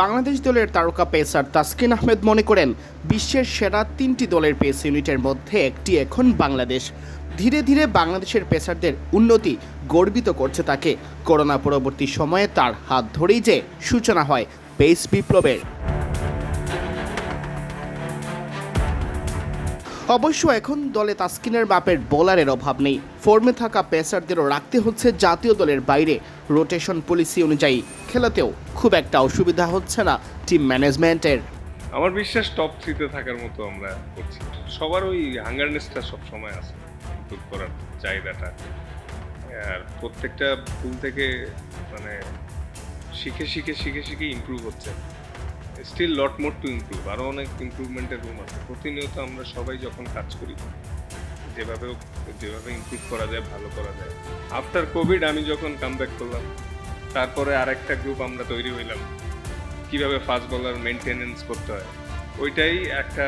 বাংলাদেশ দলের তারকা পেসার তাসকিন আহমেদ মনে করেন বিশ্বের সেরা 3টি দলের পেস ইউনিটের মধ্যে একটি এখন বাংলাদেশ। ধীরে ধীরে বাংলাদেশের পেসারদের উন্নতি গর্বিত করছে তাকে। করোনা পরবর্তী সময়ে তার হাত ধরেই যে সূচনা হয় পেস বিপ্লবের। অবশ্য এখন দলে তাসকিনের বাপের বোলারের অভাব নেই। ফর্মে থাকা পেসারদেরও রাখতে হচ্ছে জাতীয় দলের বাইরে। রোটেশন পলিসি অনুযায়ী খেলাতেও খুব একটা অসুবিধা হচ্ছে না টিম ম্যানেজমেন্টের। আমার বিশ্বাস টপ 3-তে থাকার মতো আমরা করছি। সবার ওই হাঙ্গারনেসটা সবসময় আছে, ইমপ্রুভ করার চাহিদাটা। আর প্রত্যেকটা ভুল থেকে মানে শিখে ইমপ্রুভ হচ্ছে। Still lot more to improve, আরও অনেক ইমপ্রুভমেন্টের রুম আছে। প্রতিনিয়ত আমরা সবাই যখন কাজ করি যেভাবে ইমপ্রুভ করা যায়, ভালো করা যায়। আফটার কোভিড আমি যখন কামব্যাক করলাম, তারপরে আরেকটা গ্রুপ আমরা তৈরি হইলাম কিভাবে ফাস্ট বলার মেনটেনেন্স করতে হয়, ওইটাই একটা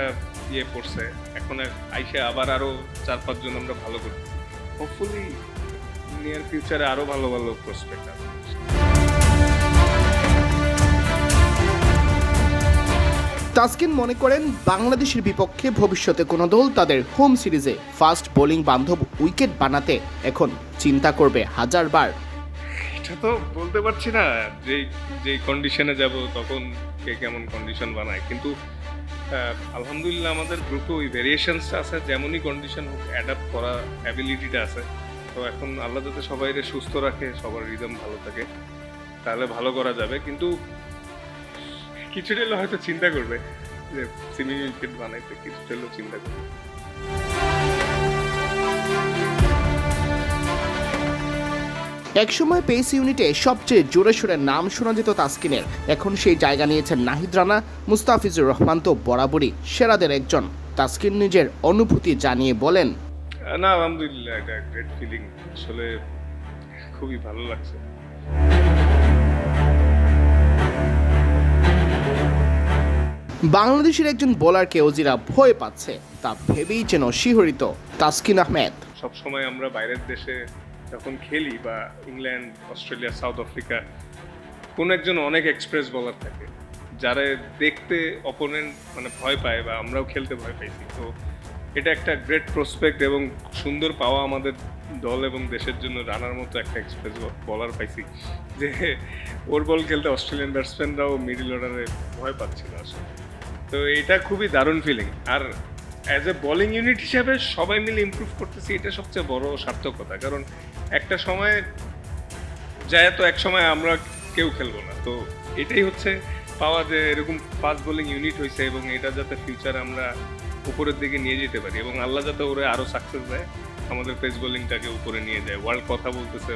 পড়ছে। এখন আইসে আবার আরও 4-5 জন আমরা ভালো করতেছি। হোপফুলি নিয়ার ফিউচারে আরও ভালো প্রসপেক্ট আছে। তাসকিন মনে করেন বাংলাদেশের বিপক্ষে ভবিষ্যতে কোনো দল তাদের হোম সিরিজে ফাস্ট বোলিং বান্ধব উইকেট বানাতে এখন চিন্তা করবে হাজারবার। এটা তো বলতে পারছি না যেই কন্ডিশনে যাব তখন কে কেমন কন্ডিশন বানায়, কিন্তু আলহামদুলিল্লাহ আমাদের গ্রুপে ওই ভেরিয়েশনসটা আছে। যেমনই কন্ডিশন হোক অ্যাডাপ্ট করা অ্যাবিলিটিটা আছে। তো এখন আল্লাহ যাতে সবাইকে সুস্থ রাখে, সবার রিদম ভালো থাকে, তাহলে ভালো করা যাবে। কিন্তু কিছুটা হলেও হয়তো চিন্তা করবে যে সেমি উইকেট বানাইতে, কিছুটা হলেও চিন্তা করবে। একসময় পেস ইউনিটে সবচেয়ে জোরে সোরে নাম শোনা যেত তাসকিনের। এখন সেই জায়গা নিয়েছেন নাহিদ রানা, মুস্তাফিজুর রহমান তো বরাবরই সেরাদের একজন। তাসকিন নিজের অনুভূতি জানিয়ে বলেন, না আলহামদুলিল্লাহ, এটা গ্রেট ফিলিং। আসলে খুবই ভালো লাগছে। বাংলাদেশের একজন বোলারকে অজিরা ভয় পাচ্ছে তা ভেবেই যেন শিহরিত তাসকিন আহমেদ। সবসময় আমরা বাইরের দেশে যখন খেলি বা ইংল্যান্ড, অস্ট্রেলিয়া, সাউথ আফ্রিকা, কোন একজন অনেক এক্সপ্রেস বলার থাকে যারা দেখতে অপোনেন্ট মানে ভয় পায়, বা আমরাও খেলতে ভয় পাইছি। তো এটা একটা গ্রেট প্রসপেক্ট এবং সুন্দর পাওয়া আমাদের দল এবং দেশের জন্য। রানার মতো একটা এক্সপ্রেস বলার পাইছি যে ওর বল খেলতে অস্ট্রেলিয়ান ব্যাটসম্যানরাও মিডল অর্ডারে ভয় পাচ্ছিল আসলে। তো এটা খুবই দারুণ ফিলিং। আর অ্যাজ এ বোলিং ইউনিট হিসাবে সবাই মিলে ইমপ্রুভ করতেছি, এটা সবচেয়ে বড় সার্থকতা। কারণ একটা সময় যায় তো এক সময় আমরা কেউ খেলবো না। তো এটাই হচ্ছে পাওয়া, যে এরকম ফাস্ট বোলিং ইউনিট হয়েছে এবং এটা যাতে ফিউচারে আমরা উপরের দিকে নিয়ে যেতে পারি এবং আল্লাহ যাতে ওরা আরও সাকসেস দেয়, আমাদের পেস বোলিংটাকে উপরে নিয়ে যায়। ওয়ার্ল্ড কথা বলতেছে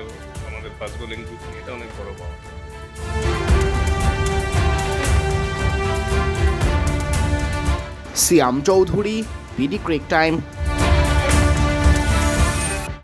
আমাদের ফাস্ট বোলিং গ্রুপ নিয়ে, এটা অনেক বড় পাওয়া। সিয়াম চৌধুরী, বিডি ক্রিক টাইম।